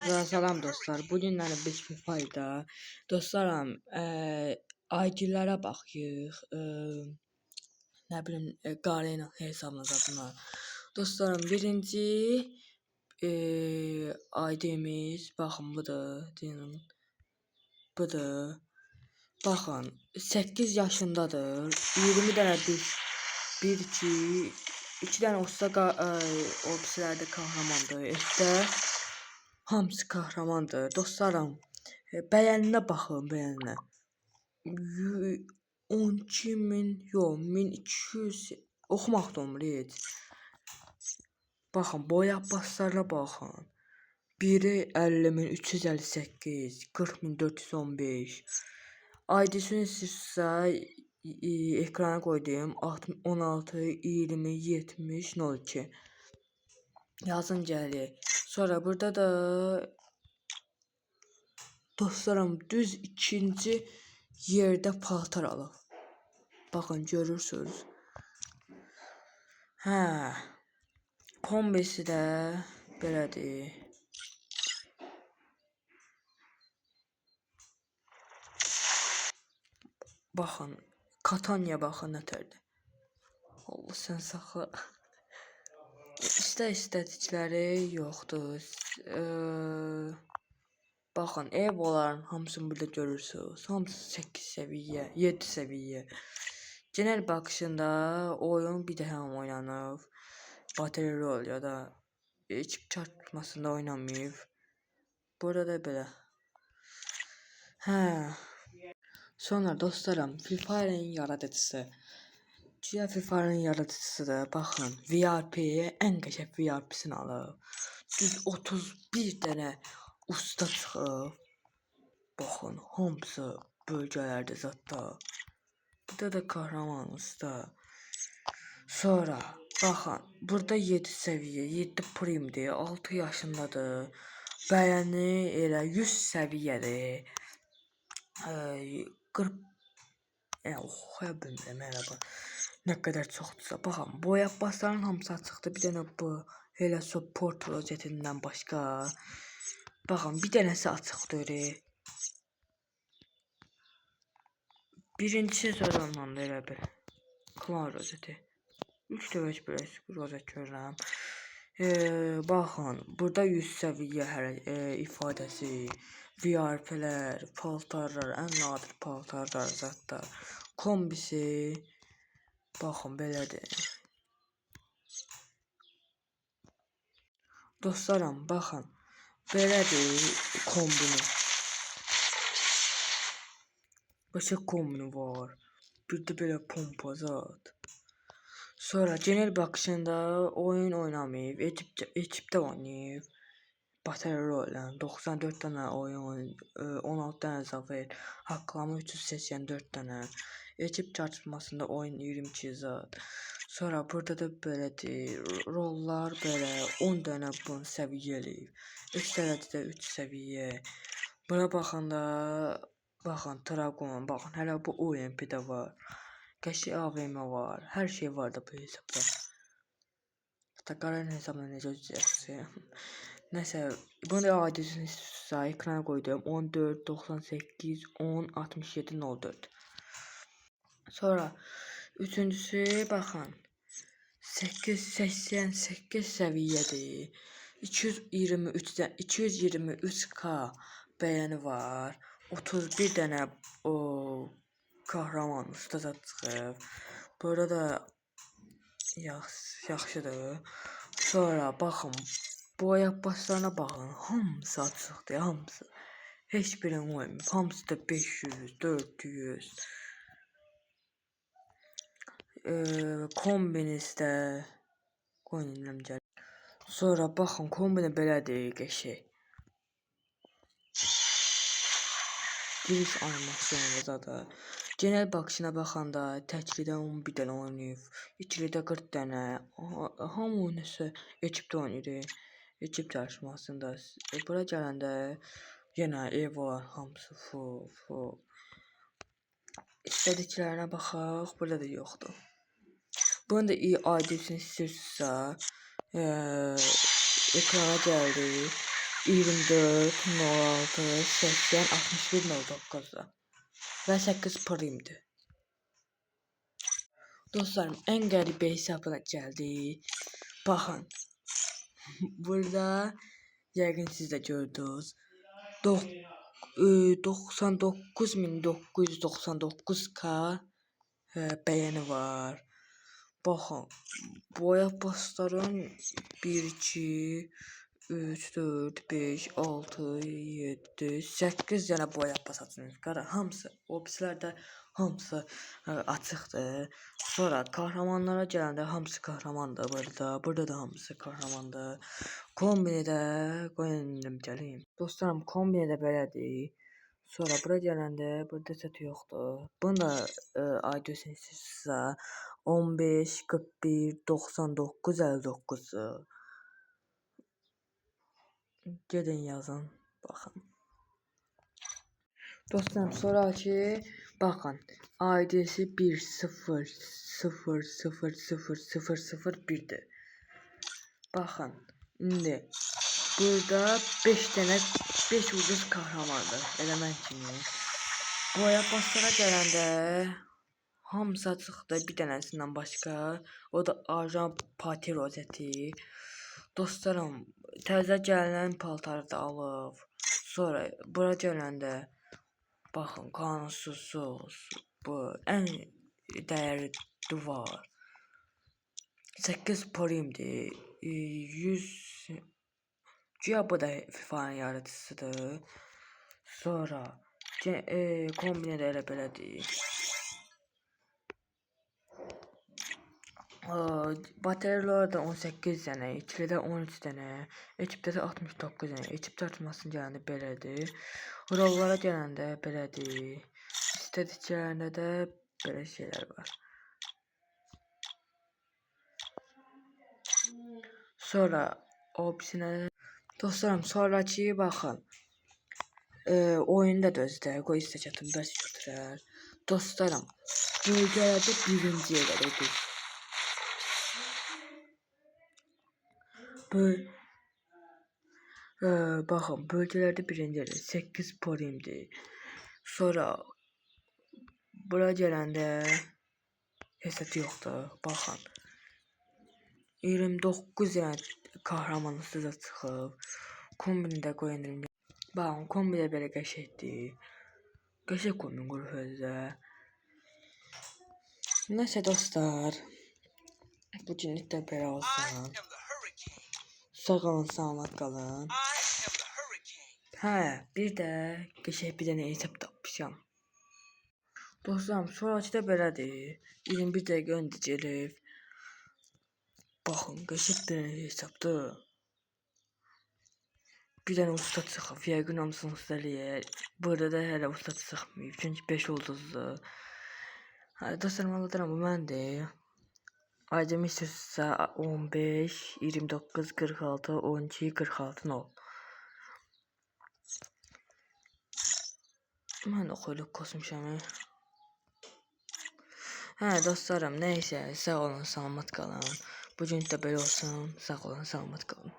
Salam dostlar. Bugünləri biz FIFA'da dostlarım ID'lərə baxırıq. Nə bilim Garena hesabına zadına. Dostlarım birinci ID'miz baxın budur. Deyim. Budur. Baxın 8 yaşındadır. 20 dənə düş 1 2 dənə olsa o pisilərdə kahramandır. İşte hamısı kahramandır. Dostlarım, bəyəninə baxın, bəyəninə. 12.000, yox, 1200 oxumaq da olmur heç. Baxın, boya abbaslarına baxın. Biri 50.358, 40.415. ID-sini sizsə ekrana qoydum. 16 20 70 02. Yazın gəlir. Sonra burada da dostlarım düz ikinci yerdə paltar alıb. Baxın görürsünüz. Hə. Kombisi də belədir. Baxın, Katanya baxın nətərdir. Allah sən saxla. İstədikləri yoxdur. Baxın, evoların hamısını burada görürsünüz. Hamısı 8 səviyyə, 7 səviyyə. Genel baxışında oyun bir daha oynanıb. Battle Royale ya da ekip çarpmasında oynamayıb. Burada da belə. Hə. Sonra dostlarım, FIFA'nın yaradıcısı. Güya FIFA'nın yaradıcısıdır. Baxın, VRP'ye ən qəşəng VRP'sini alıb. Düz 31 dənə usta çıxıb. Baxın, hamısı bölgələrdə zətdə. Burada da kahraman usta. Sonra baxın, burada 7 səviyyə, 7 primdir, 6 yaşındadır. Bəyəni elə 100 səviyyədir. 40 oxuya bilmirəm hələ. Nə qədər çoxdursa. Baxın, boya abbasların hamısı açıqdır. Bir dənə bu elə support rozetindən başqa. Baxın, bir dənəsi açıqdır. Birincisi sezondan da elə bir klan rozeti. 3 dəvəç bir rozet görürəm. Baxın, burada 100 səviyyə ifadəsi, VRP'lər, paltarlar, ən nadir paltarlar zətdə. Kombisi baxın belədir. Dostlarım, baxın, belədir kombini. Başqa kombini var. Bir də belə pompa zat. Sonra genel baxışında oyun oynamayıb, ekipdə oynayıb. Battle Royale 94 dənə oyun, 16 dənə zafer, haqqlama 384 dənə. Ekip çarpışmasında oyun 22 zat. Sonra burada da belədir. Rollar belə 10 dənə bu səviyyəli. 3 dənə də 3 səviyyə. Buna baxanda baxın Dragon, baxın hələ bu OMP-də var. Qəşi AVM var. Hər şey var da bu hesabda. Hatta Garena hesabına necə üzəcəksin? Nəsə, bunu da adresini ekrana qoydum. 14 98 10 67 04. Sonra üçüncüsü baxın 888 səviyyədir. 223k bəyəni var. 31 dənə kahraman usta çıxıb. Burada da yaxşıdır. Sonra baxın, boya abbaslarına baxın. Hamısı açıqdır, hamısı. Heç birini qoymayıb. Hamısı da 500, 400. Kombinizdə qoyun gəlir. Sonra baxın, kombini belədir qəşəng. Giriş animasyonu da. Genel baxışına baxanda təklidə 11 dənə oynayıb, ikilidə 40 dənə. Hamı oynasa ekipdə oynayır. Ekip çarpışmasında. Bura gələndə yenə Evo hamısı full. İstədiklərinə baxaq, burada da yoxdur. Bunu da ID-sini istəyirsinizsə ekrana gəldi. 24 06 80 61 09'da və 8 primdir. Dostlarım, ən qəribə hesabına gəldik. Baxın. Burada yəqin siz də gördünüz. 99.999k bəyəni var. Baxın. Boya postların 1 2 3 4 5 6 7 8 dənə boya pasatınız. Qara hamısı, opislərdə hamısı açıqdır. Sonra kahramanlara gələndə hamısı kahramandır burada. Burada da hamısı kahramandır. Kombini də qoyun gəlim. Dostlarım, kombini də belədir. Sonra bura gələndə burada set yoxdur. Bunu da ID sizə 15 41 99 59-dur. Gedin yazın, baxın. Dostlarım, sonraki baxın. ID-si 10000001-dir. Baxın, indi burada 5 dənə 5 ulduz kahramandır. Elə mən kimi. Boya postlara gələndə hamısı açıqdır, bir dənəsindən başqa. O da Ajan Pati rozeti. Dostlarım, təzə gələn paltarı da alıb. Sonra bura gələndə baxın, qanunsuz bu ən dəyərli duvar. 8 primdir. 100 güya bu da FIFA'nın yaradıcısıdır. Sonra kombinə də elə belədir. Batareyalar da 18 dənə, ikilidə 13 dənə, ekipdə də 69 dənə. Ekip tartmasına gələndə belədir. Rollara gələndə belədir. İstədiklərində də belə şeylər var. Sonra opsiyona dostlarım, sonraki baxın. Oyunda da özdə qoy istəkatım bəs götürər. Dostlarım, bölgələrdə birinci yerləridir. Baxın, bölgələrdə birinci yerdir. 8 primdir. Sonra bura gələndə hesab yoxdur. Baxın. 29 yəni kahramanısız çıxıb. Kombini də qoyun. Baxın, kombi də belə qəşəkdir. Qəşək kombin qurub özdə. Nəsə dostlar, bugünlük də belə olsun. Sağ olun, salamat qalın. Hə, bir də qəşək bir dənə hesab tapmışam. Dostlarım, sonraki də belədir. 21 dəqiqə öncə gəlib. Baxın, qəşək bir dənə hesabdır. Bir dənə usta çıxıb, yəqin hamısını usta eləyər. Burada da hələ usta çıxmayıb, çünki 5 ulduzdur. Dostlarım, anladıram, bu məndir. Aydın istəyirsə 15 29 46 12 46 0. Mən də xoyluq kosmuşam. Hə dostlarım, nəysə, sağ olun, salamat qalın. Bugün də belə olsun, sağ olun, salamat qalın.